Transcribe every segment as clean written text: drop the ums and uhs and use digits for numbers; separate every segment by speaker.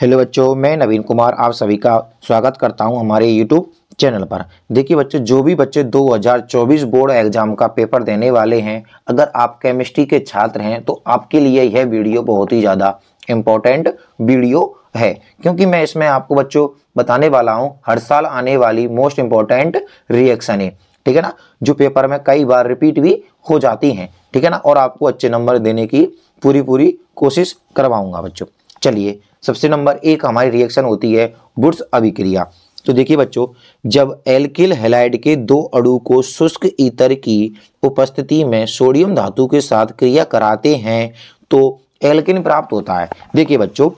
Speaker 1: Hello बच्चों, मैं नवीन कुमार आप सभी का स्वागत करता हूं हमारे यूट्यूब चैनल पर। देखिए बच्चों, जो भी बच्चे 2024 बोर्ड एग्जाम का पेपर देने वाले हैं, अगर आप केमिस्ट्री के छात्र हैं तो आपके लिए यह वीडियो बहुत ही ज़्यादा इम्पोर्टेंट वीडियो है, क्योंकि मैं इसमें आपको बच्चों बताने वाला हूं हर साल आने वाली मोस्ट इम्पोर्टेंट रिएक्शन है, ठीक है ना, जो पेपर में कई बार रिपीट भी हो जाती हैं, ठीक है ना, और आपको अच्छे नंबर देने की पूरी कोशिश करवाऊंगा बच्चों। चलिए, सबसे नंबर एक हमारी रिएक्शन होती है वुड्स अभिक्रिया। तो देखिए बच्चों, जब एल्किल हैलाइड के दो अणु को शुष्क ईथर की उपस्थिति में सोडियम धातु के साथ क्रिया कराते हैं तो एल्किन प्राप्त होता है। देखिए बच्चों,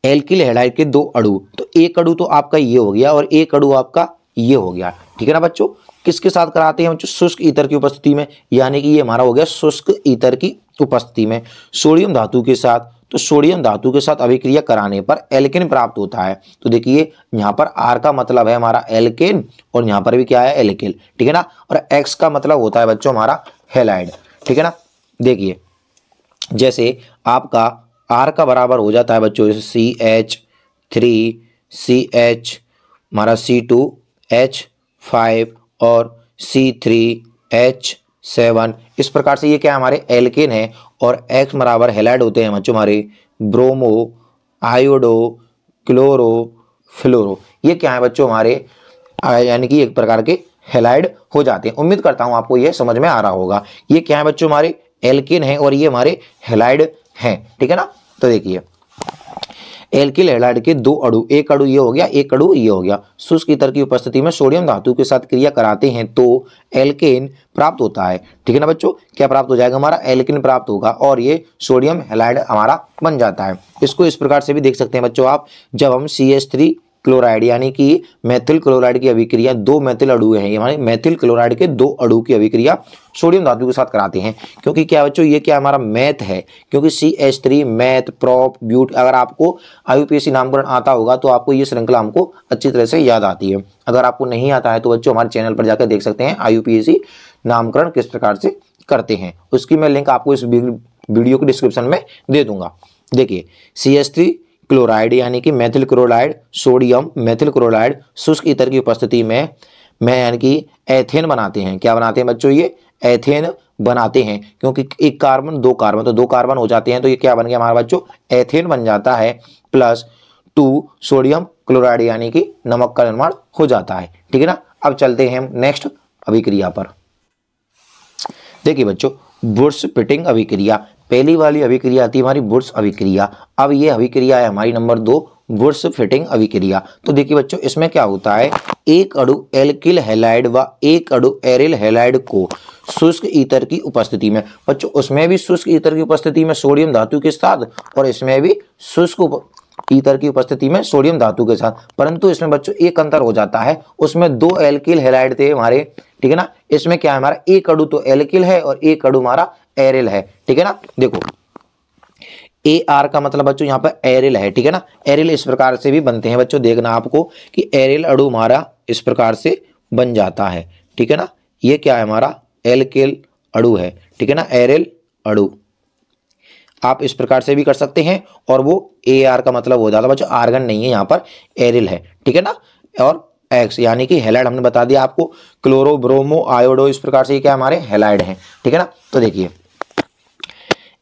Speaker 1: एल्किल हैलाइड के दो अणु, तो एक अणु तो आपका ये हो गया और एक अणु आपका ये हो गया, ठीक है ना बच्चों। किसके साथ कराते हैं बच्चों? शुष्क ईथर की उपस्थिति में, यानी कि ये हमारा हो गया शुष्क ईथर की उपस्थिति में सोडियम धातु के साथ। तो सोडियम धातु के साथ अभिक्रिया कराने पर एल्केन प्राप्त होता है। तो देखिए, यहाँ पर आर का मतलब है हमारा एल्केन और यहाँ पर भी क्या है? एल्किल, ठीक है ना। और एक्स का मतलब होता है बच्चों हमारा हैलाइड, ठीक है ना। देखिए, जैसे आपका आर का बराबर हो जाता है बच्चों CH3CH हमारा C2H5 और C3H7, इस प्रकार से ये क्या हमारे एल्केन है। और एक्स बराबर हैलाइड होते हैं बच्चों हमारे ब्रोमो, आयोडो, क्लोरो, फ्लोरो। ये क्या है बच्चों? हमारे यानी कि एक प्रकार के हैलाइड हो जाते हैं। उम्मीद करता हूं आपको ये समझ में आ रहा होगा। ये क्या है बच्चों? हमारे एल्केन है और ये हमारे हैलाइड हैं, ठीक है ना। तो देखिए, एल्किल हैलाइड के दो अणु, एक अणु ये हो गया, एक अणु ये हो गया, शुष्क ईथर की उपस्थिति में सोडियम धातु के साथ क्रिया कराते हैं तो एल्केन प्राप्त होता है, ठीक है ना बच्चों। क्या प्राप्त हो जाएगा? हमारा एल्केन प्राप्त होगा और ये सोडियम हैलाइड हमारा बन जाता है। इसको इस प्रकार से भी देख सकते हैं बच्चों आप, जब हम CH3 क्लोराइड यानी कि मेथिल क्लोराइड की अभिक्रिया, दो मेथिल अणु हैं, हमारे मेथिल क्लोराइड के दो अणु की अभिक्रिया सोडियम धातु के साथ कराते हैं। क्योंकि क्या बच्चों, ये क्या हमारा मैथ है, क्योंकि CH3 मैथ प्रोप ब्यूट, अगर आपको IUPAC नामकरण आता होगा तो आपको ये श्रृंखला हमको अच्छी तरह से याद आती है। अगर आपको नहीं आता है तो बच्चों हमारे चैनल पर जाकर देख सकते हैं IUPAC नामकरण किस प्रकार से करते हैं, उसकी मैं लिंक आपको इस वीडियो के डिस्क्रिप्शन में दे दूंगा। देखिए, CH3 क्लोराइड यानी कि methyl chloride, sodium methyl chloride शुष्क ईथर की उपस्थिति में यानी कि एथेन बनाते हैं। क्या बनाते हैं बच्चों? ये एथेन बनाते हैं, क्योंकि एक कार्बन दो कार्बन, तो दो कार्बन हो जाते हैं, तो ये क्या बन गया हमारा बच्चों? एथेन बन जाता है, प्लस 2 सोडियम क्लोराइड यानी कि नमक का निर्माण हो जाता है, ठीक है ना। अब चलते हैं हम नेक्स्ट अभिक्रिया पर। देखिए बच्चों, वुड्स फिटिंग अभिक्रिया, पहली वाली अभिक्रिया आती है हमारी वुड्स अभिक्रिया। अब ये अभिक्रिया है हमारी नंबर 2, वुड्स फिटिंग अभिक्रिया। तो देखिए बच्चों, इसमें क्या होता है, एक अणु एल्किल हैलाइड व एक अणु एरिल हैलाइड को शुष्क ईथर की उपस्थिति में, बच्चों उसमें भी शुष्क ईथर की उपस्थिति में सोडियम धातु के साथ और इसमें भी शुष्क ईथर की उपस्थिति में सोडियम धातु के साथ, परंतु इसमें बच्चों एक अंतर हो जाता है, उसमें दो एल्किल हैलाइड थे हमारे, ठीक है ना। इसमें क्या है हमारा, एक अणु तो एल्किल है और एक अणु हमारा एरिल है, ठीक है ना। देखो, AR का मतलब बच्चों यहाँ पर एरिल है, ठीक है ना। एरिल इस प्रकार से भी बनते हैं बच्चों, देखना आपको कि एरिल अणु हमारा इस प्रकार से बन जाता है, ठीक है ना। ये क्या है हमारा? एल्किल अणु है, ठीक है ना, एरिल अणु। आप इस प्रकार से भी कर सकते हैं और वो AR का मतलब हो जाता है बच्चों आर्गन नहीं है, यहाँ पर एरिल है, ठीक है ना। और एक्स यानी कि हैलाइड हमने बता दिया आपको, क्लोरो, ब्रोमो, आयोडो, इस प्रकार से क्या हमारे हैलाइड हैं, ठीक है ना। तो देखिए,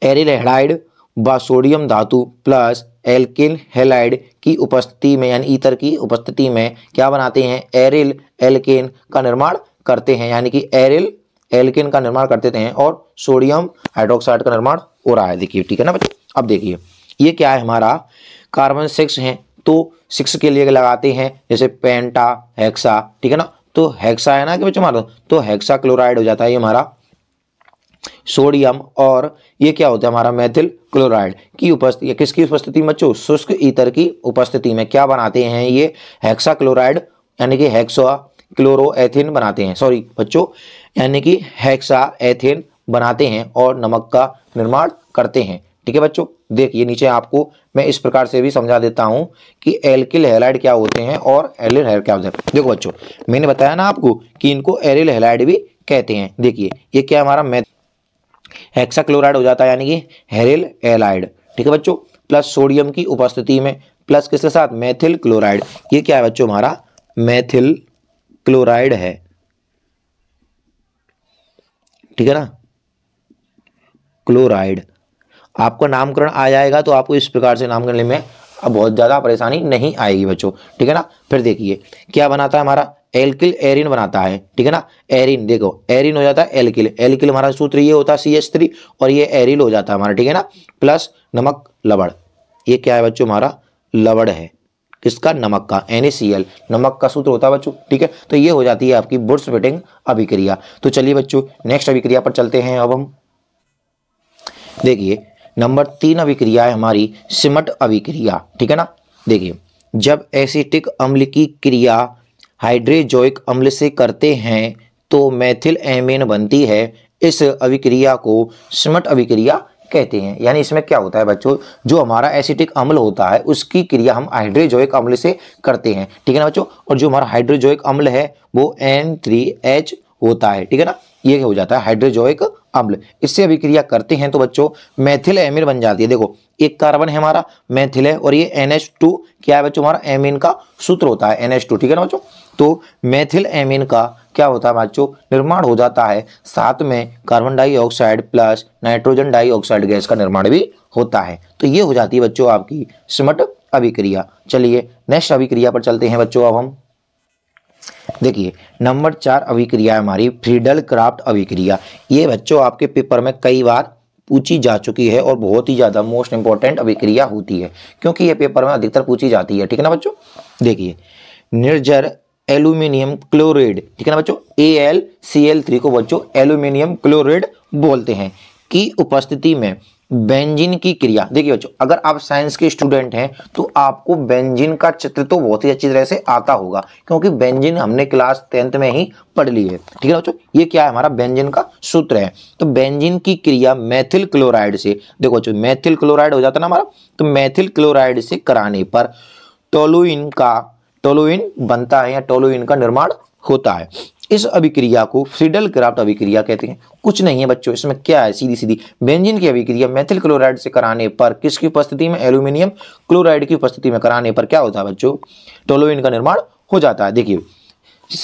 Speaker 1: एरिल हैलाइड व सोडियम धातु प्लस एल्किल हैलाइड की उपस्थिति में यानी ईथर की उपस्थिति में क्या बनाते हैं? एरिल एल्केन का निर्माण करते हैं, यानी कि एरिल एल्केन का निर्माण करते हैं और सोडियम हाइड्रोक्साइड का निर्माण हो रहा है। देखिए, ठीक है ना बच्चों। अब देखिए, ये क्या है हमारा? कार्बन 6 है, तो 6 के लिए लगाते हैं जैसे पेंटा, हेक्सा, ठीक है ना। तो हेक्सा है ना कि बच्चों हमारा, तो हेक्सा क्लोराइड हो जाता है ये हमारा सोडियम, और ये क्या होता है हमारा? मेथिल क्लोराइड की उपस्थिति, किसकी उपस्थिति में बच्चों? शुष्क ईथर की उपस्थिति में क्या बनाते हैं? ये हेक्सा क्लोराइड यानी कि हेक्सा क्लोरो एथेन बनाते हैं, सॉरी बच्चों, यानी कि हेक्सा एथेन बनाते हैं और नमक का निर्माण करते हैं, ठीक है बच्चों। देखिए, नीचे आपको मैं इस प्रकार से भी समझा देता हूं कि एल्किल हैलाइड क्या होते हैं और एरिल हैलाइड क्या होते हैं। देखो बच्चों, मैंने बताया ना आपको कि इनको एरिल हैलाइड भी कहते हैं। देखिए, ये क्या हमारा हेक्सा क्लोराइड हो जाता है यानी कि हेरिल हैलाइड, ठीक है बच्चों, प्लस सोडियम की उपस्थिति में प्लस किसके साथ, मेथिल क्लोराइड। ये क्या है बच्चों, हमारा मेथिल क्लोराइड है, ठीक है ना, क्लोराइड। आपका नामकरण आ जाएगा तो आपको इस प्रकार से नामकरण करने में अब बहुत ज्यादा परेशानी नहीं आएगी बच्चों, ठीक है ना। फिर देखिए क्या बनाता है हमारा, एल्किल एरिन बनाता है, ठीक है ना। एरिन, देखो एरिन हो जाता है एल्किल, एल्किल हमारा सूत्र ये होता है CH3 और ये एरिल हो जाता है हमारा, ठीक है ना। प्लस नमक लवण, ये क्या है बच्चों, हमारा लवण है, किसका, नमक का, NaCl, नमक का सूत्र होता है बच्चों, ठीक है। तो ये हो जाती है आपकी बुर्स-विटिंग अभिक्रिया। तो चलिए बच्चों नेक्स्ट अभिक्रिया पर चलते हैं। अब हम देखिए नंबर 3 अभिक्रिया है हमारी सिमट अभिक्रिया, ठीक है ना। देखिए जब एसिटिक अम्ल की क्रिया हाइड्रोजोइक अम्ल से करते हैं तो मेथिल एमीन बनती है। इस अभिक्रिया को सिमट अभिक्रिया कहते हैं। यानी इसमें क्या होता है बच्चों, जो हमारा एसिटिक अम्ल होता है उसकी क्रिया हम हाइड्रोजोइक अम्ल से करते हैं, ठीक है ना बच्चों। और जो हमारा हाइड्रोजोइक अम्ल है वो N3H होता है, ठीक है ना। ये हो जाता है हाइड्रोजोइक अम्ल। इससे अभिक्रिया करते हैं तो बच्चों मेथिल एमीन बन जाती है। देखो एक कार्बन है हमारा मेथिल है और ये NH2 क्या है बच्चों, हमारा एमीन का सूत्र होता है NH2, ठीक है ना बच्चों। तो मेथिल एमीन का क्या होता है बच्चों, निर्माण हो जाता है, साथ में carbon dioxide plus nitrogen dioxide gas का निर्माण भी होता है। तो ये हो जाती है बच्चों आपकी सिमट अभिक्रिया। चलिए नेक्स्ट अभिक्रिया पर चलते हैं बच्चों। अब हम देखिए नंबर 4 अभिक्रिया है हमारी फ्रीडल क्राफ्ट अभिक्रिया। ये बच्चों आपके पेपर में कई बार पूछी जा चुकी है और बहुत ही ज्यादा मोस्ट इंपॉर्टेंट अभिक्रिया होती है, क्योंकि ये पेपर में अधिकतर पूछी जाती है, ठीक है ना बच्चों। देखिए निर्जर एल्यूमिनियम क्लोराइड, ठीक है ना बच्चों, AlCl3 को बच्चों एल्यूमिनियम क्लोराइड बोलते हैं, की उपस्थिति में बेंजीन की क्रिया। देखिए बच्चों अगर आप साइंस के स्टूडेंट हैं तो आपको बेंजीन का चित्र तो बहुत ही अच्छी तरह से आता होगा, क्योंकि बेंजीन हमने क्लास 10th में ही पढ़ ली है, ठीक है बच्चों। ये क्या है, हमारा बेंजीन का सूत्र है। तो बेंजीन की क्रिया मेथिल क्लोराइड से, देखो बच्चों मेथिल क्लोराइड हो जाता है ना हमारा, तो मेथिल क्लोराइड से कराने पर टोलुइन बनता है या टोलुइन का निर्माण होता है। इस अभिक्रिया को फ्रीडल क्राफ्ट अभिक्रिया कहते हैं। कुछ नहीं है बच्चों, इसमें क्या है, सीधी सीधी बेंजीन की अभिक्रिया मेथिल क्लोराइड से कराने पर किसकी उपस्थिति में, एल्यूमिनियम क्लोराइड की उपस्थिति में कराने पर क्या होता है बच्चों, टोलुइन का निर्माण हो जाता है। देखिए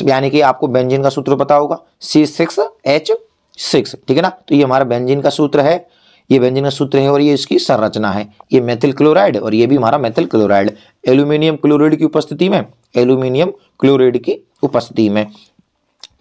Speaker 1: यानी कि आपको बेंजीन का सूत्र पता होगा C6H6, ठीक है ना। तो ये हमारा बेंजीन का सूत्र है, ये बेंजीन का सूत्र है और ये इसकी संरचना है, ये मेथिल क्लोराइड और ये भी हमारा मेथिल क्लोराइड, एल्यूमिनियम क्लोराइड की उपस्थिति में, एल्यूमिनियम क्लोराइड की उपस्थिति में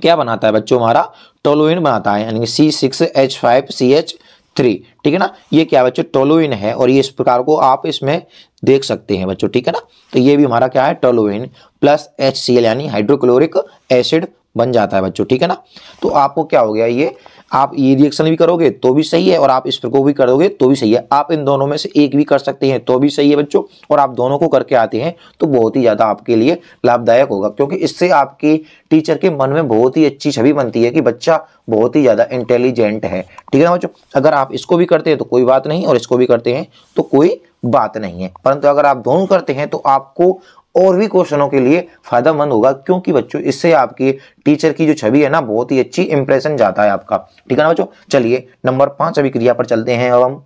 Speaker 1: क्या बनाता है बच्चों, हमारा टोलुइन बनाता है, यानी C6H5CH3, ठीक है ना। ये क्या बच्चों, टोलुइन है और ये इस प्रकार को आप इसमें देख सकते हैं बच्चों, ठीक है ना। तो ये भी हमारा क्या है, टोलुइन प्लस HCl यानी हाइड्रोक्लोरिक एसिड बन जाता है बच्चों, ठीक है ना। तो आपको क्या हो गया, ये आप ये रिएक्शन भी करोगे तो भी सही है और आप इस प्रकार भी करोगे तो भी सही है। आप इन दोनों में से एक भी कर सकते हैं तो भी सही है बच्चों, और आप दोनों को करके आते हैं तो बहुत ही ज्यादा आपके लिए लाभदायक होगा, क्योंकि इससे आपके टीचर के मन में बहुत ही अच्छी छवि बनती है कि बच्चा बहुत ही ज्यादा इंटेलिजेंट है, ठीक है ना बच्चों। अगर आप इसको भी करते हैं तो कोई बात नहीं और इसको भी करते हैं तो कोई बात नहीं है, परंतु अगर आप दोनों करते हैं तो आपको और भी क्वेश्चनों के लिए फायदेमंद होगा, क्योंकि बच्चों इससे आपकी टीचर की जो छवि है ना बहुत ही अच्छी इंप्रेशन जाता है आपका, ठीक है ना बच्चों। चलिए नंबर 5 अभिक्रिया पर चलते हैं। अब हम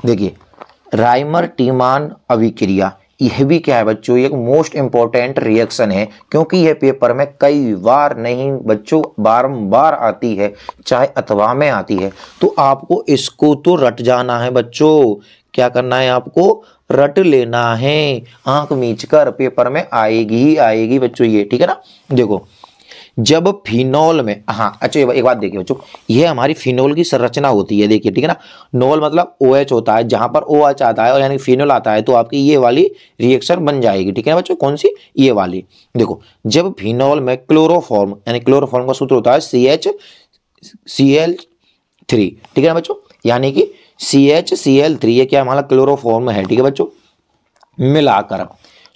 Speaker 1: देखिए राइमर टीमान अभिक्रिया, यह भी क्या है बच्चों, एक मोस्ट इंपॉर्टेंट रिएक्शन है, क्योंकि यह पेपर में कई बार नहीं बच्चों बारंबार आती है, चाहे अथवा में आती है। तो आपको इसको तो रट जाना है बच्चों, क्या करना है आपको, रट लेना है, आंख मीच कर, पेपर में आएगी ही आएगी बच्चों ये, ठीक है ना। देखो जब फिनोल में, हाँ अच्छा एक बात देखिए बच्चों, ये हमारी फिनोल की संरचना होती है, देखिए ठीक है ना। नोल मतलब OH होता है, जहां पर OH आता है और यानी फिनोल आता है तो आपकी ये वाली रिएक्शन बन जाएगी, ठीक है ना बच्चों। कौन सी, ये वाली। देखो जब फिनोल में क्लोरोफॉर्म, यानी क्लोरोफॉर्म का सूत्र होता है CHCl3, ठीक है ना बच्चों, यानी कि CHCl3 ये क्या हमारा क्लोरोफॉर्म है, ठीक है बच्चों, मिलाकर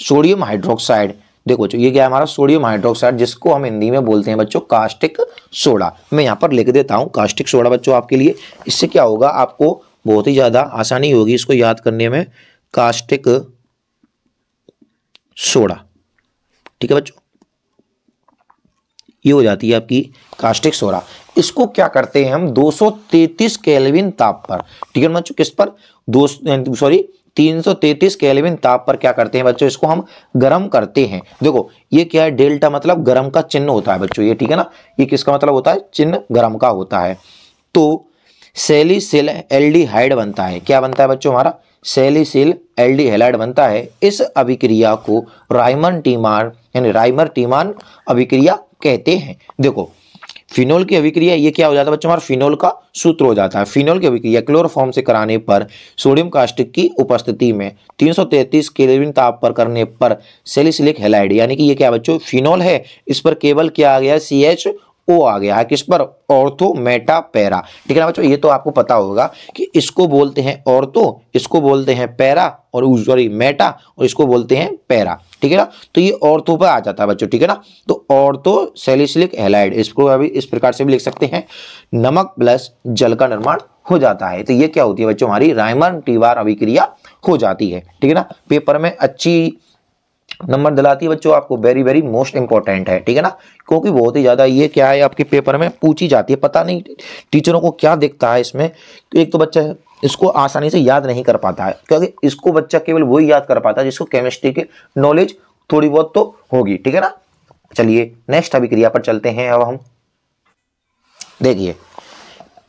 Speaker 1: सोडियम हाइड्रोक्साइड, देखो बच्चों ये क्या है हमारा सोडियम हाइड्रोक्साइड, जिसको हम हिंदी में बोलते हैं बच्चों कास्टिक सोडा। मैं यहाँ पर लिख देता हूँ कास्टिक सोडा बच्चों आपके लिए, इससे क्या होगा आपको बहुत ही ज्यादा आसानी होगी इसको याद करने में, कास्टिक सोडा, ठीक है बच्चों, ये हो जाती है आपकी कास्टिक सोडा। इसको क्या करते हैं हम 233 केल्विन ताप पर, ठीक है बच्चों, किस पर, 333 केल्विन ताप पर क्या करते हैं बच्चों, इसको हम गर्म करते हैं। देखो ये क्या है, डेल्टा मतलब गर्म का चिन्ह होता है बच्चों, ये ठीक है ना, ये किसका मतलब होता है, चिन्ह गर्म का होता है। तो सैलिसिल एल्डिहाइड बनता है, क्या बनता है बच्चों हमारा, सैलिसिल एल्डिहाइड बनता है। इस अभिक्रिया को राइमर टीमान यानी राइमर टीमान अभिक्रिया कहते हैं। देखो फिनोल की अभिक्रिया, ये क्या हो जाता है बच्चों, हमारा फिनोल का सूत्र हो जाता है। फिनोल की अभिक्रिया क्लोरोफॉर्म से कराने पर सोडियम कास्टिक की उपस्थिति में 333 केल्विन ताप पर करने पर सैलिसिलिक हैलाइड, यानी कि ये क्या बच्चों, फिनोल है, इस पर केवल क्या आ गया, CHO आ गया है, किस पर, ऑर्थो मेटा पैरा, ठीक है ना बच्चों। ये तो आपको पता होगा कि इसको बोलते हैं ऑर्थो, इसको बोलते हैं पैरा, और सॉरी मेटा, और इसको बोलते हैं पैरा, ठीक है ना। तो ये ऑर्थो पर आ जाता है बच्चों, ठीक है ना। तो ऑर्थो सैलिसिलिक हैलाइड, इसको अभी इस प्रकार से भी लिख सकते हैं, नमक प्लस जल का निर्माण हो जाता है। तो ये क्या होती है बच्चों, हमारी राइमर टीवार अभिक्रिया हो जाती है, ठीक है ना। पेपर में अच्छी नंबर दिलाती है बच्चों आपको, वेरी वेरी मोस्ट इंपॉर्टेंट है, ठीक है ना, क्योंकि बहुत ही ज्यादा ये क्या है आपके पेपर में पूछी जाती है। पता नहीं टीचरों को क्या दिखता है इसमें, एक तो बच्चा इसको आसानी से याद नहीं कर पाता है, क्योंकि इसको बच्चा केवल वही याद कर पाता है जिसको केमिस्ट्री के नॉलेज थोड़ी बहुत तो होगी, ठीक है ना। चलिए नेक्स्ट अभिक्रिया पर चलते हैं। अब हम देखिए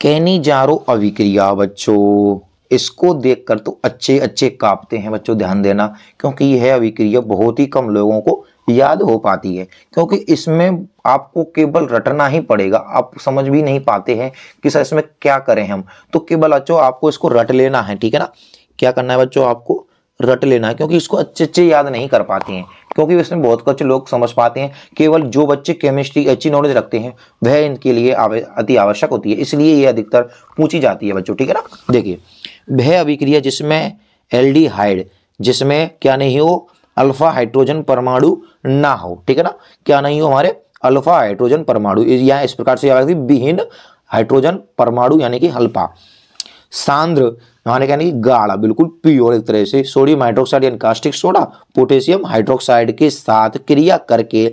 Speaker 1: कैनिजारो अभिक्रिया बच्चों, इसको देखकर तो अच्छे अच्छे कांपते हैं बच्चों, ध्यान देना, क्योंकि यह अभिक्रिया बहुत ही कम लोगों को याद हो पाती है, क्योंकि इसमें आपको केवल रटना ही पड़ेगा, आप समझ भी नहीं पाते हैं कि सर इसमें क्या करें हम, तो केवल बच्चों आपको इसको रट लेना है, ठीक है ना। क्या करना है बच्चों, आपको रट लेना है, क्योंकि इसको अच्छे अच्छे याद नहीं कर पाते हैं, क्योंकि इसमें बहुत कुछ लोग समझ पाते हैं। केवल जो बच्चे केमिस्ट्री की अच्छी नॉलेज रखते हैं वह इनके लिए अति आवश्यक होती है, इसलिए ये अधिकतर पूछी जाती है बच्चों, ठीक है ना। देखिए वह अभिक्रिया जिसमें एल्डिहाइड, जिसमें क्या नहीं हो, अल्फा हाइड्रोजन परमाणु ना हो, ठीक है ना, क्या नहीं हो हमारे, अल्फा हाइड्रोजन परमाणु, या इस प्रकार से याद विहीन हाइड्रोजन परमाणु यानी कि अल्फा, सांद्र यानी कि गाढ़ा, बिल्कुल प्योर एक तरह से, सोडियम हाइड्रोक्साइड यानी कास्टिक सोडा पोटेशियम हाइड्रोक्साइड के साथ क्रिया करके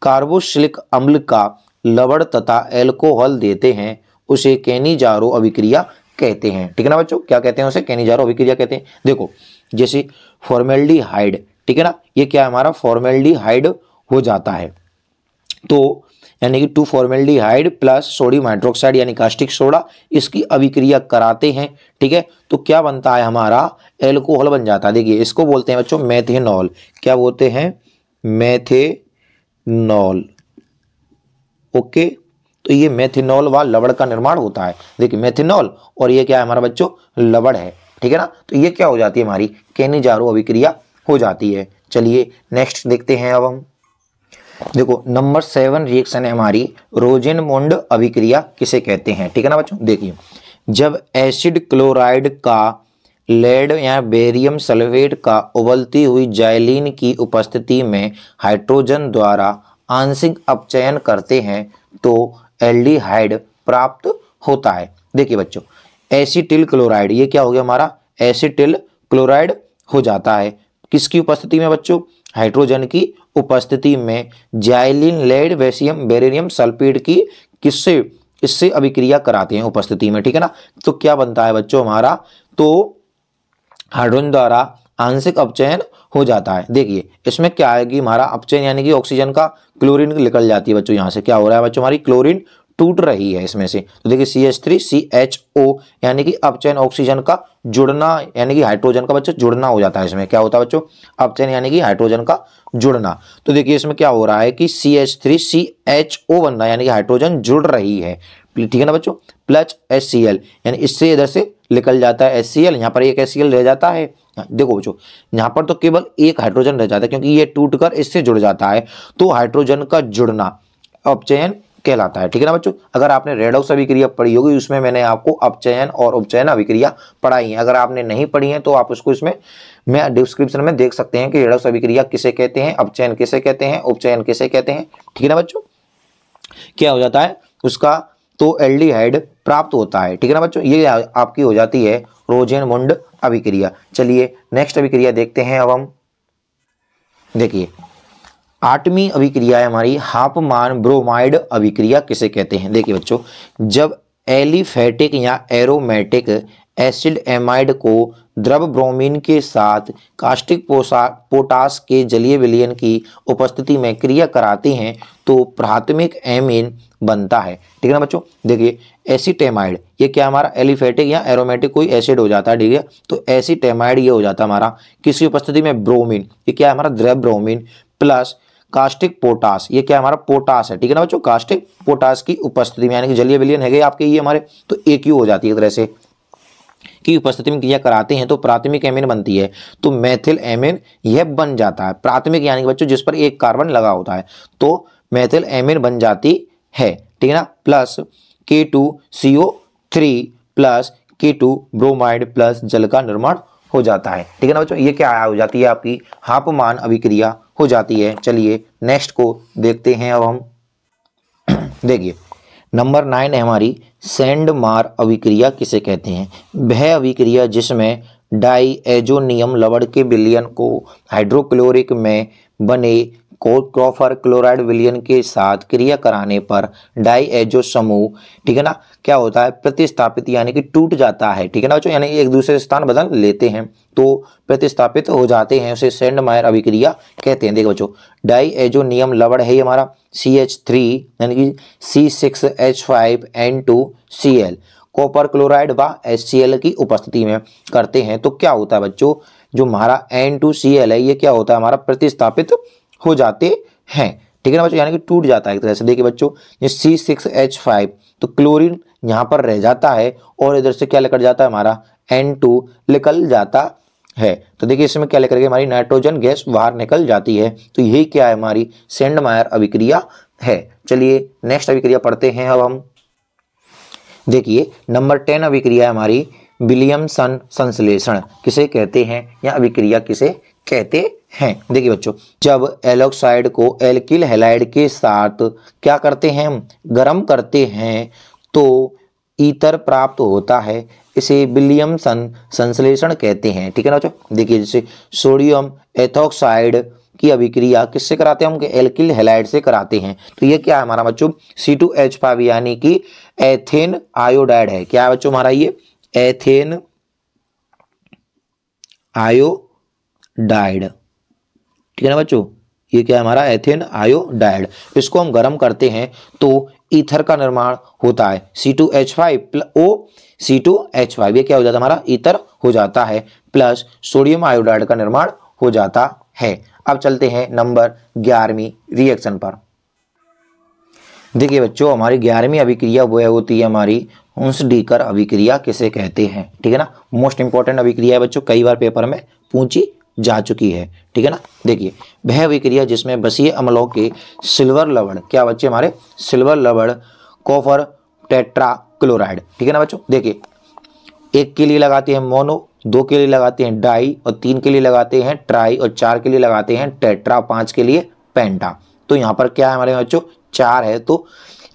Speaker 1: कार्बोक्सिलिक अम्ल का लवण तथा एल्कोहल देते हैं, उसे कैनिजारो अभिक्रिया कहते हैं, ठीक है ना बच्चों। क्या कहते हैं उसे, कैनिजारो अभिक्रिया कहते हैं। देखो जैसे फॉर्मेल्डिहाइड, ठीक है ना, ये क्या है हमारा, फॉर्मेल्डिहाइड हो जाता है, तो यानी कि 2 फॉर्मेल्डिहाइड प्लस सोडियम हाइड्रोक्साइड यानी कास्टिक सोडा, इसकी अभिक्रिया कराते हैं, ठीक है, तो क्या बनता है हमारा, एल्कोहल बन जाता है। देखिए इसको बोलते हैं बच्चों मेथेनॉल, क्या बोलते हैं, मेथेनॉल, ओके। तो ये मेथेनॉल व लवण का निर्माण होता है। देखिए मेथेनॉल और ये क्या है हमारा बच्चों, लवण है, ठीक है ना। तो ये क्या हो जाती है, हमारी कैनिजारो अभिक्रिया हो जाती है। चलिए नेक्स्ट देखते हैं। अब हम देखो नंबर 7 रिएक्शन है हमारी रोजेनमुंड अभिक्रिया किसे कहते हैं, ठीक है ना बच्चों। देखिए जब एसिड क्लोराइड का लेड या बेरियम सल्फेट का उबलती हुई जाइलिन की उपस्थिति में हाइड्रोजन द्वारा आंशिक अपचयन करते हैं तो एल्डिहाइड प्राप्त होता है। देखिए बच्चों एसिटिल क्लोराइड, ये क्या हो गया हमारा, एसिटिल क्लोराइड हो जाता है, किसकी उपस्थिति में बच्चों, हाइड्रोजन की उपस्थिति में जाइलिन लेड बेसियम बेरियम सल्फेट की किससे, इससे अभिक्रिया कराते हैं उपस्थिति में, ठीक है ना। तो क्या बनता है बच्चों हमारा, तो हाइड्रोजन द्वारा आंशिक अपचयन हो जाता है। देखिए इसमें क्या आएगी हमारा अपचयन, यानी कि ऑक्सीजन का क्लोरीन निकल जाती है बच्चों, यहाँ से क्या हो रहा है बच्चों, हमारी क्लोरीन टूट रही है इसमें से। तो देखिए CH3CHO यानी कि अपचयन ऑक्सीजन का जुड़ना, यानी कि हाइड्रोजन का बच्चों जुड़ना हो जाता है। इसमें क्या होता है बच्चों, अपचयन यानी कि हाइड्रोजन का जुड़ना। तो देखिए इसमें क्या हो रहा है कि CH3CHO बन रहा है, यानी कि हाइड्रोजन जुड़ रही है, ठीक है ना बच्चों, प्लस HCl, यानी इससे इधर से निकल जाता है HCl, यहाँ पर एक HCl रह जाता है। देखो बच्चों यहाँ पर तो केवल एक हाइड्रोजन रह जाता है, क्योंकि ये टूटकर इससे जुड़ जाता है, तो हाइड्रोजन का जुड़ना अपचयन कहलाता है, ठीक है ना बच्चों। अगर आपने रेडॉक्स अभिक्रिया पढ़ी होगी उसमें मैंने आपको अपचयन और उपचयन अभिक्रिया पढ़ाई है, अगर आपने नहीं पढ़ी है तो आप उसको इसमें मैं डिस्क्रिप्शन में देख सकते हैं कि रेडॉक्स अभिक्रिया किसे कहते हैं, अपचयन किसे कहते हैं, उपचयन किसे कहते हैं, ठीक है ना बच्चों। क्या हो जाता है उसका, तो एल्डिहाइड प्राप्त होता है, ठीक है ना बच्चों। ये आपकी हो जाती है रोजेनमुंड अभिक्रिया। चलिए नेक्स्ट अभिक्रिया देखते हैं। अब हम देखिए 8वीं अभिक्रिया है हमारी हाफमान ब्रोमाइड अभिक्रिया किसे कहते हैं। देखिए बच्चों जब एलिफेटिक या एरोमेटिक एसिड एमाइड को द्रव ब्रोमीन के साथ कास्टिक पोटास के जलीय विलयन की उपस्थिति में क्रिया कराते हैं तो प्राथमिक एमीन बनता है। ठीक है ना बच्चों। देखिए एसिटेमाइड ये क्या हमारा एलिफेटिक या एरोमेटिक कोई एसिड हो जाता है। ठीक है, तो एसिटेमाइड ये हो जाता है हमारा किसकी उपस्थिति में, ब्रोमीन। ये क्या है हमारा, द्रव ब्रोमीन प्लस कास्टिक पोटास, ये क्या हमारा पोटास है। ठीक है ना बच्चों, कास्टिक पोटास की उपस्थिति में यानी कि जलीय विलयन है गए आपके ये हमारे, तो AQ हो जाती है एक तरह से की उपस्थिति में क्रिया कराते हैं तो प्राथमिक एमीन बनती है। तो मेथिल एमीन यह बन जाता है। प्राथमिक यानी कि बच्चों जिस पर एक कार्बन लगा होता है तो मेथिल एमीन बन जाती है। ठीक है ना, plus K2CO3 plus K2 bromide plus जल का निर्माण हो जाता है। ठीक है ना बच्चों, ये क्या हो जाती है आपकी हापमान अभिक्रिया हो जाती है। चलिए नेक्स्ट को देखते हैं अब हम। देखिए नंबर 9 है हमारी सैंडमार अभिक्रिया किसे कहते हैं। वह अभिक्रिया जिसमें डाईएजोनियम लवण के विलयन को हाइड्रोक्लोरिक में बने कॉपर क्लोराइड विलयन के साथ क्रिया कराने पर डाईएजो समूह, ठीक है ना, क्या होता है, प्रतिस्थापित यानी कि टूट जाता है। ठीक है ना बच्चों, यानी एक दूसरे स्थान बदल लेते हैं तो प्रतिस्थापित हो जाते हैं, उसे सैंडमायर अभिक्रिया कहते हैं। देखो बच्चों डाईएजोनियम लवण है हमारा CH3 यानी कि C6H5N2Cl कॉपर क्लोराइड व HCl की उपस्थिति में करते हैं तो क्या होता है बच्चों, जो हमारा N2Cl है ये क्या होता है हमारा प्रतिस्थापित हो जाते हैं। ठीक है ना बच्चों, यानी कि टूट जाता है एक तरह से। देखिए बच्चों ये C6H5 तो क्लोरीन यहाँ पर रह जाता है और इधर से क्या निकल जाता है हमारा N2 निकल जाता है। तो देखिए इसमें क्या लेकर के हमारी नाइट्रोजन गैस बाहर निकल जाती है। तो यही क्या है हमारी सैंडमायर अभिक्रिया है। चलिए नेक्स्ट अभिक्रिया पढ़ते हैं अब हम। देखिए नंबर 10 अभिक्रिया है हमारी विलियमसन संश्लेषण किसे कहते हैं या अभिक्रिया किसे कहते हैं। देखिए बच्चों जब एल्कोक्साइड को एल्किल हैलाइड के साथ क्या करते हैं हम, गर्म करते हैं तो ईथर प्राप्त होता है, इसे विलियमसन संश्लेषण कहते हैं। ठीक है ना बच्चों। देखिए जैसे सोडियम एथोक्साइड की अभिक्रिया किससे कराते हैं हम, एल्किल हैलाइड से कराते हैं। तो ये क्या है हमारा बच्चों C2H5 यानी कि एथेन आयोडाइड है। क्या है बच्चों हमारा ये एथेन आयोडाइड। ठीक है ना बच्चों, ये क्या है हमारा एथेन आयोडाइड। इसको हम गर्म करते हैं तो ईथर का निर्माण होता है C2H5O, ये क्या हो जाता है हमारा ईथर हो जाता है प्लस सोडियम आयोडाइड का निर्माण हो जाता है। अब चलते हैं नंबर 11वीं रिएक्शन पर। देखिए बच्चों हमारी 11वीं अभिक्रिया वो होती है हमारी हुंसडीकर अभिक्रिया किसे कहते हैं। ठीक है ना, मोस्ट इंपॉर्टेंट अभिक्रिया है बच्चों, कई बार पेपर में पूछी जा चुकी है। ठीक है ना, देखिए वह अभिक्रिया जिसमें बसीय अम्लों के सिल्वर लवण, क्या बच्चे हमारे सिल्वर लवण कॉपर टेट्रा क्लोराइड। ठीक है ना बच्चों, देखिए 1 के लिए लगाते हैं मोनो, 2 के लिए लगाते हैं डाई और 3 के लिए लगाते हैं ट्राई और 4 के लिए लगाते हैं टेट्रा, 5 के लिए पेंटा। तो यहाँ पर क्या है हमारे बच्चों 4 है, तो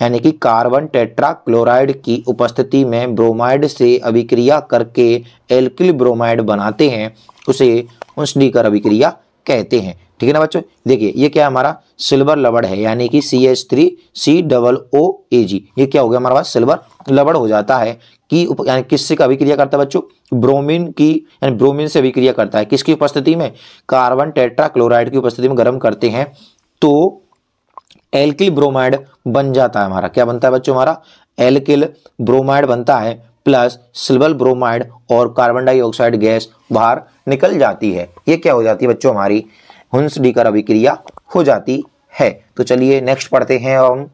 Speaker 1: यानी कि कार्बन टेट्रा क्लोराइड की उपस्थिति में ब्रोमाइड से अभिक्रिया करके एल्किल ब्रोमाइड बनाते हैं, उसे हुंसडीकर अभिक्रिया कहते हैं। ठीक है ना बच्चों। देखिए ये क्या हमारा सिल्वर लवण है यानी कि CH3COOAG, ये क्या हो गया हमारे पास सिल्वर लवण हो जाता है कि यानी किससे का अभिक्रिया करता है बच्चों, ब्रोमीन की, यानी ब्रोमीन से अभिक्रिया करता है किसकी उपस्थिति में, कार्बन टेट्रा क्लोराइड की उपस्थिति में गर्म करते हैं तो एल्किल ब्रोमाइड बन जाता है हमारा। क्या बनता है बच्चों हमारा एल्किल ब्रोमाइड बनता है प्लस सिल्वर ब्रोमाइड और कार्बन डाइऑक्साइड गैस बाहर निकल जाती है। ये क्या हो जाती है बच्चों हमारी हुंसडीकर अभिक्रिया हो जाती है। तो चलिए नेक्स्ट पढ़ते हैं हम।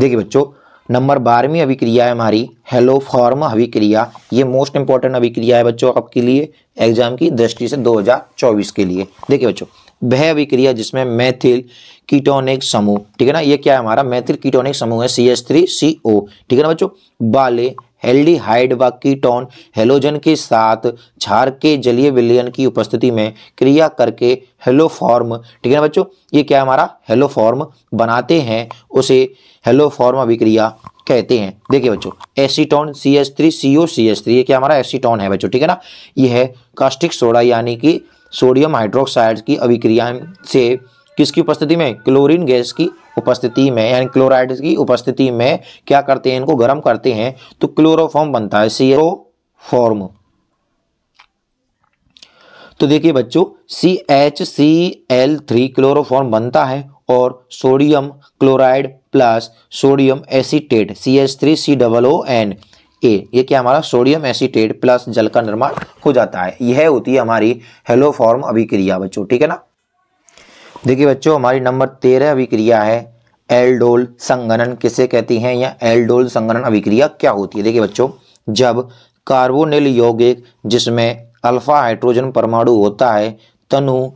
Speaker 1: देखिए बच्चों नंबर 12वीं अभिक्रिया है हमारी हेलोफॉर्म अभिक्रिया। ये मोस्ट इंपॉर्टेंट अभिक्रिया है बच्चों आपके लिए एग्जाम की दृष्टि से 2024 के लिए। देखिए बच्चों वह अभिक्रिया जिसमें मेथिल कीटोनिक समूह, ठीक है ना, ये क्या है हमारा मेथिल कीटोनिक समूह है CH3CO, ठीक है ना बच्चों, वाले एल्डिहाइड व कीटोन हेलोजन के साथ क्षार के जलीय विलयन की उपस्थिति में क्रिया करके हेलोफॉर्म, ठीक है ना बच्चों, ये क्या है हमारा हेलोफॉर्म बनाते हैं, उसे हेलोफॉर्म अभिक्रिया कहते हैं। देखिए बच्चों एसीटोन CH3COCH3, ये क्या हमारा एसीटोन है बच्चों, ठीक है ना, यह है कास्टिक सोडा यानी कि सोडियम हाइड्रोक्साइड की अभिक्रिया से किसकी उपस्थिति में, क्लोरीन गैस की उपस्थिति में यानी क्लोराइड की उपस्थिति में क्या करते हैं, इनको गर्म करते हैं तो क्लोरोफॉर्म बनता है फॉर्म। तो देखिए बच्चों, CHCl3 क्लोरोफॉर्म बनता है और sodium chloride plus sodium acetate CH3COONA, ये क्या हमारा सोडियम एसीटेट प्लस जल का निर्माण हो जाता है। यह होती है हमारी हेलोफॉर्म अभिक्रिया बच्चों, ठीक है ना। देखिए बच्चों, हमारी नंबर 13 अभिक्रिया है एल्डोल संघनन किसे कहती हैं, या एल्डोल संघनन अभिक्रिया क्या होती है। देखिए बच्चों, जब कार्बोनिल यौगिक जिसमें अल्फा हाइड्रोजन परमाणु होता है तनु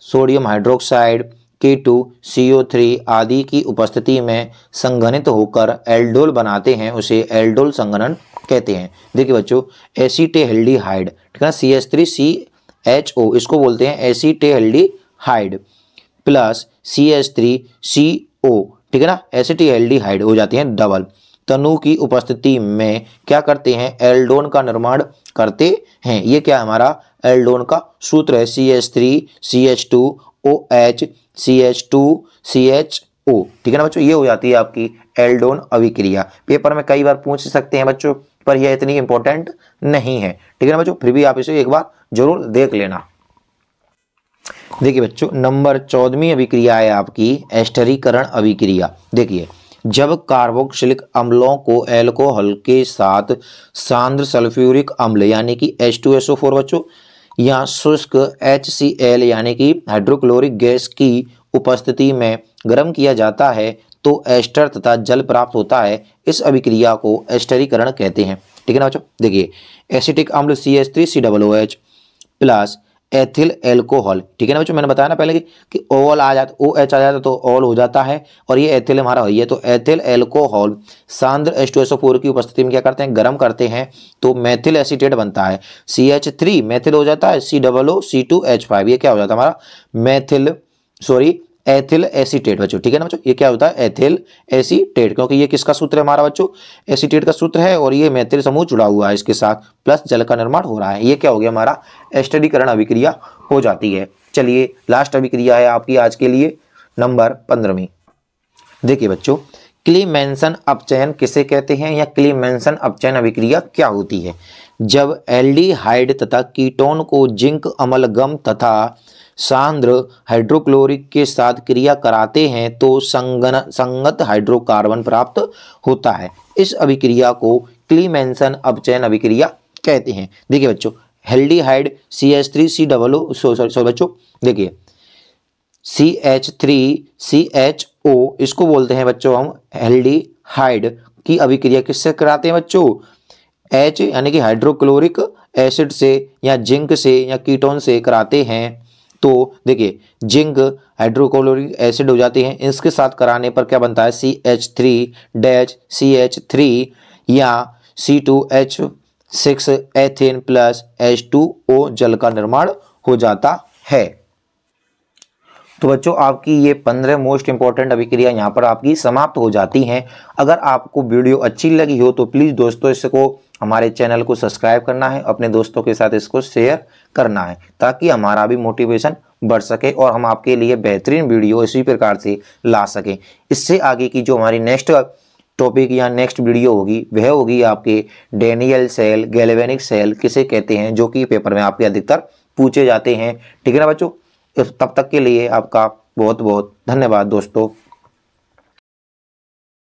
Speaker 1: सोडियम हाइड्रोक्साइड K2CO3 आदि की उपस्थिति में संघनित होकर एल्डोल बनाते हैं, उसे एल्डोल संघनन कहते हैं। देखिए बच्चों, एसीटेल्डिहाइड, ठीक है, CH3CHO इसको बोलते हैं एसीटेल्डिहाइड प्लस CH3CO, ठीक है ना, एसीटेल्डिहाइड हो जाते हैं डबल। तनु की उपस्थिति में क्या करते हैं, एल्डोन का निर्माण करते हैं। ये क्या हमारा एल्डोन का सूत्र है, CH3CH2OH CH2CHO, ठीक है ना बच्चों। ये हो जाती है आपकी एल्डोन अभिक्रिया। पेपर में कई बार पूछ सकते हैं बच्चों, पर यह इतनी इंपॉर्टेंट नहीं है, ठीक है ना बच्चों, फिर भी आप इसे एक बार जरूर देख लेना। देखिए बच्चों, नंबर 14वीं अभिक्रिया है आपकी एस्टरीकरण अभिक्रिया। देखिए, जब कार्बोक्सिलिक अम्लों को एल्कोहल के साथ सांद्र सल्फ्यूरिक अम्ल यानी कि H2SO4 बच्चों या शुष्क HCl यानी कि हाइड्रोक्लोरिक गैस की उपस्थिति में गर्म किया जाता है तो एस्टर तथा जल प्राप्त होता है। इस अभिक्रिया को एस्टरीकरण कहते हैं, ठीक है ना बच्चों। देखिए, एसिटिक अम्ल CH3COOH प्लस एथिल एल्कोहल, ठीक है ना बच्चों, मैंने बताया ना पहले कि ओल आ जाता, OH आ जाता तो ओल हो जाता है, और ये एथिल हमारा हुई है, तो एथिल एल्कोहल सांद्र H2SO4 की उपस्थिति में क्या करते हैं, गर्म करते हैं तो मेथिल एसीटेट बनता है। CH3 मेथिल हो जाता है, COO2H5 ये क्या हो जाता है हमारा एथिल एसीटेट बच्चों, ठीक है ना बच्चों। ये क्या होता है, एथिल एसीटेट, क्योंकि ये किसका सूत्र है हमारा बच्चों, एसीटेट का सूत्र है, और ये मेथिल समूह जुड़ा हुआ है इसके साथ, प्लस जल का निर्माण हो रहा है। ये क्या हो गया, हमारा एस्टरीकरण अभिक्रिया हो जाती है। चलिए, लास्ट अभिक्रिया है आपकी आज के लिए नंबर 15वीं। देखिए बच्चों, क्लीमेंसन अपचयन किसे कहते हैं, या क्लीमेंसन अपचयन अभिक्रिया क्या होती है। जब एल्डिहाइड तथा कीटोन को जिंक अम्लगम तथा सांद्र हाइड्रोक्लोरिक के साथ क्रिया कराते हैं तो संगत हाइड्रोकार्बन प्राप्त होता है। इस अभिक्रिया को क्लीमेंसन अपचयन अभिक्रिया कहते हैं। देखिए बच्चों, एल्डिहाइड CH3COO बच्चों, देखिए CH3CHO इसको बोलते हैं बच्चों हम एल्डिहाइड की अभिक्रिया किससे कराते हैं बच्चों, H यानी कि हाइड्रोक्लोरिक एसिड से या जिंक से या कीटोन से कराते हैं। तो देखिए, जिंक हाइड्रोक्लोरिक एसिड हो जाते हैं, इसके साथ कराने पर क्या बनता है, CH3-CH3 या C2H6 एथेन प्लस H2O जल का निर्माण हो जाता है। तो बच्चों, आपकी ये 15 मोस्ट इंपॉर्टेंट अभिक्रिया यहाँ पर आपकी समाप्त हो जाती हैं। अगर आपको वीडियो अच्छी लगी हो तो प्लीज़ दोस्तों इसको हमारे चैनल को सब्सक्राइब करना है, अपने दोस्तों के साथ इसको शेयर करना है, ताकि हमारा भी मोटिवेशन बढ़ सके और हम आपके लिए बेहतरीन वीडियो इसी प्रकार से ला सकें। इससे आगे की जो हमारी नेक्स्ट टॉपिक या नेक्स्ट वीडियो होगी वह होगी आपके डैनियल सेल, गैल्वेनिक सेल किसे कहते हैं, जो कि पेपर में आपके अधिकतर पूछे जाते हैं, ठीक है ना बच्चों। तब तक के लिए आपका बहुत बहुत धन्यवाद दोस्तों।